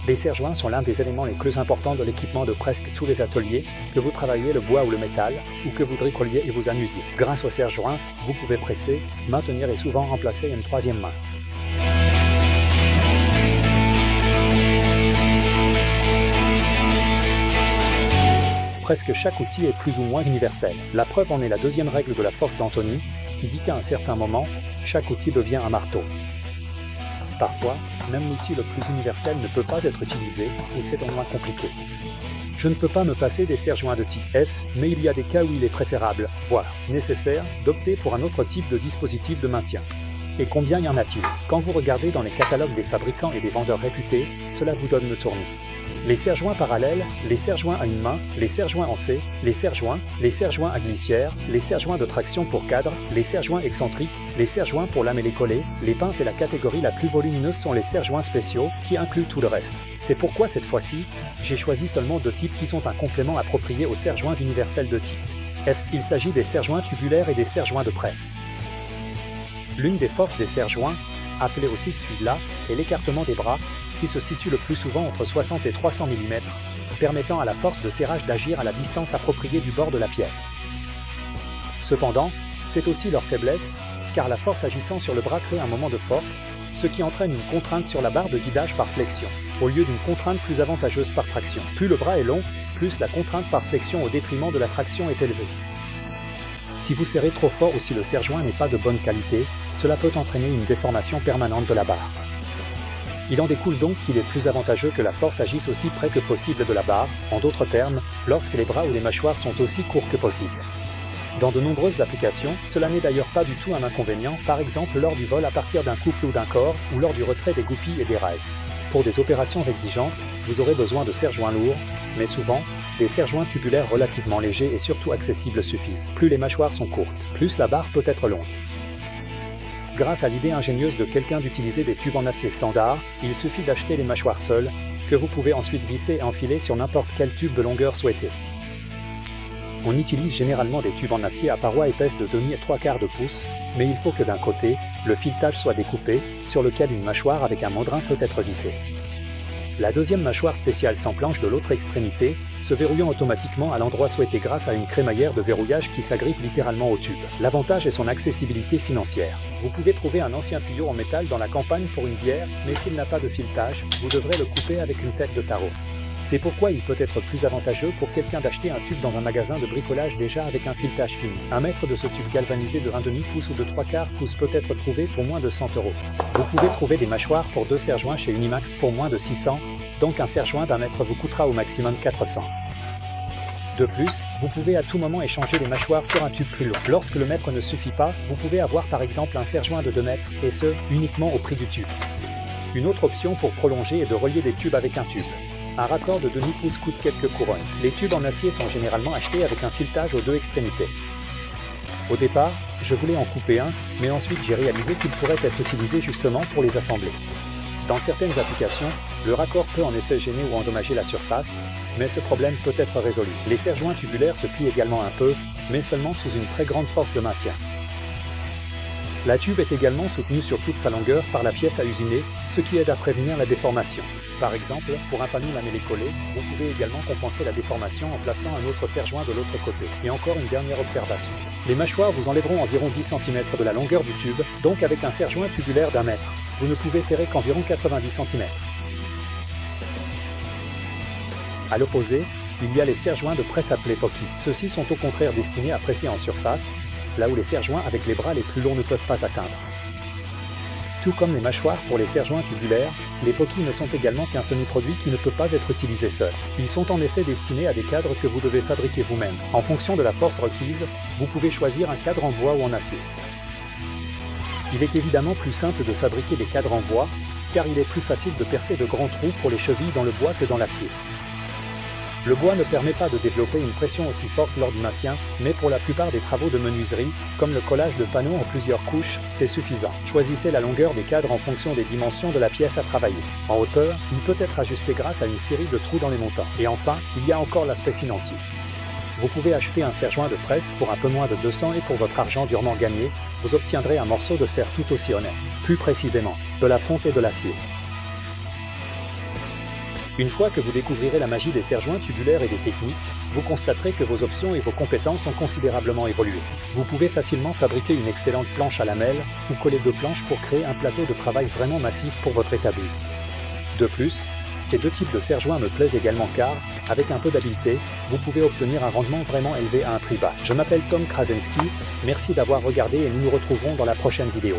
Les serre-joints sont l'un des éléments les plus importants de l'équipement de presque tous les ateliers, que vous travaillez le bois ou le métal, ou que vous bricoliez et vous amusiez. Grâce aux serre-joints, vous pouvez presser, maintenir et souvent remplacer une troisième main. Presque chaque outil est plus ou moins universel. La preuve en est la deuxième règle de la force d'Anthony, qui dit qu'à un certain moment, chaque outil devient un marteau. Parfois, même l'outil le plus universel ne peut pas être utilisé, ou c'est au moins compliqué. Je ne peux pas me passer des serre-joints de type F, mais il y a des cas où il est préférable, voire nécessaire, d'opter pour un autre type de dispositif de maintien. Et combien y en a-t-il? Quand vous regardez dans les catalogues des fabricants et des vendeurs réputés, cela vous donne le tournis. Les serre-joints parallèles, les serre-joints à une main, les serre-joints en C, les serre-joints à glissière, les serre-joints de traction pour cadre, les serre-joints excentriques, les serre-joints pour lamer les collets, les pinces et la catégorie la plus volumineuse sont les serre-joints spéciaux, qui incluent tout le reste. C'est pourquoi cette fois-ci, j'ai choisi seulement deux types qui sont un complément approprié aux serre-joints universels de type F. Il s'agit des serre-joints tubulaires et des serre-joints de presse. L'une des forces des serre-joints, appelée aussi stuidla, est l'écartement des bras, qui se situe le plus souvent entre 60 et 300 mm, permettant à la force de serrage d'agir à la distance appropriée du bord de la pièce. Cependant, c'est aussi leur faiblesse, car la force agissant sur le bras crée un moment de force, ce qui entraîne une contrainte sur la barre de guidage par flexion, au lieu d'une contrainte plus avantageuse par traction. Plus le bras est long, plus la contrainte par flexion au détriment de la traction est élevée. Si vous serrez trop fort ou si le serre-joint n'est pas de bonne qualité, cela peut entraîner une déformation permanente de la barre. Il en découle donc qu'il est plus avantageux que la force agisse aussi près que possible de la barre, en d'autres termes, lorsque les bras ou les mâchoires sont aussi courts que possible. Dans de nombreuses applications, cela n'est d'ailleurs pas du tout un inconvénient, par exemple lors du vol à partir d'un couple ou d'un corps, ou lors du retrait des goupilles et des rails. Pour des opérations exigeantes, vous aurez besoin de serre-joints lourds, mais souvent, des serre-joints tubulaires relativement légers et surtout accessibles suffisent. Plus les mâchoires sont courtes, plus la barre peut être longue. Grâce à l'idée ingénieuse de quelqu'un d'utiliser des tubes en acier standard, il suffit d'acheter les mâchoires seules, que vous pouvez ensuite visser et enfiler sur n'importe quel tube de longueur souhaitée. On utilise généralement des tubes en acier à parois épaisses de demi et 3/4 de pouce, mais il faut que d'un côté, le filetage soit découpé, sur lequel une mâchoire avec un mandrin peut être vissée. La deuxième mâchoire spéciale s'emplanche de l'autre extrémité, se verrouillant automatiquement à l'endroit souhaité grâce à une crémaillère de verrouillage qui s'agrippe littéralement au tube. L'avantage est son accessibilité financière. Vous pouvez trouver un ancien tuyau en métal dans la campagne pour une bière, mais s'il n'a pas de filetage, vous devrez le couper avec une tête de tarot. C'est pourquoi il peut être plus avantageux pour quelqu'un d'acheter un tube dans un magasin de bricolage déjà avec un filetage fini. Un mètre de ce tube galvanisé de 1/2 pouce ou de 3/4 pouce peut être trouvé pour moins de 100 €. Vous pouvez trouver des mâchoires pour 2 serre-joints chez Unimax pour moins de 600, donc un serre-joint d'1 mètre vous coûtera au maximum 400. De plus, vous pouvez à tout moment échanger les mâchoires sur un tube plus long. Lorsque le mètre ne suffit pas, vous pouvez avoir par exemple un serre-joint de 2 mètres, et ce, uniquement au prix du tube. Une autre option pour prolonger est de relier des tubes avec un tube. Un raccord de 1/2 pouce coûte quelques couronnes. Les tubes en acier sont généralement achetés avec un filetage aux 2 extrémités. Au départ, je voulais en couper un, mais ensuite j'ai réalisé qu'il pourrait être utilisé justement pour les assembler. Dans certaines applications, le raccord peut en effet gêner ou endommager la surface, mais ce problème peut être résolu. Les serre-joints tubulaires se plient également un peu, mais seulement sous une très grande force de maintien. La tube est également soutenue sur toute sa longueur par la pièce à usiner, ce qui aide à prévenir la déformation. Par exemple, pour un panneau lamellé collé, vous pouvez également compenser la déformation en plaçant un autre serre-joint de l'autre côté. Et encore une dernière observation. Les mâchoires vous enlèveront environ 10 cm de la longueur du tube, donc avec un serre-joint tubulaire d'1 mètre, vous ne pouvez serrer qu'environ 90 cm. À l'opposé, il y a les serre-joints de presse appelés poki. Ceux-ci sont au contraire destinés à presser en surface, là où les serre-joints avec les bras les plus longs ne peuvent pas atteindre. Tout comme les mâchoires pour les serre-joints tubulaires, les poki ne sont également qu'un semi-produit qui ne peut pas être utilisé seul. Ils sont en effet destinés à des cadres que vous devez fabriquer vous-même. En fonction de la force requise, vous pouvez choisir un cadre en bois ou en acier. Il est évidemment plus simple de fabriquer des cadres en bois, car il est plus facile de percer de grands trous pour les chevilles dans le bois que dans l'acier. Le bois ne permet pas de développer une pression aussi forte lors du maintien, mais pour la plupart des travaux de menuiserie, comme le collage de panneaux en plusieurs couches, c'est suffisant. Choisissez la longueur des cadres en fonction des dimensions de la pièce à travailler. En hauteur, il peut être ajusté grâce à une série de trous dans les montants. Et enfin, il y a encore l'aspect financier. Vous pouvez acheter un serre-joint de presse pour un peu moins de 200 et pour votre argent durement gagné, vous obtiendrez un morceau de fer tout aussi honnête. Plus précisément, de la fonte et de l'acier. Une fois que vous découvrirez la magie des serre-joints tubulaires et des techniques, vous constaterez que vos options et vos compétences ont considérablement évolué. Vous pouvez facilement fabriquer une excellente planche à lamelles ou coller 2 planches pour créer un plateau de travail vraiment massif pour votre établi. De plus, ces 2 types de serre-joints me plaisent également car, avec un peu d'habileté, vous pouvez obtenir un rendement vraiment élevé à un prix bas. Je m'appelle Tom Krasensky, merci d'avoir regardé et nous nous retrouverons dans la prochaine vidéo.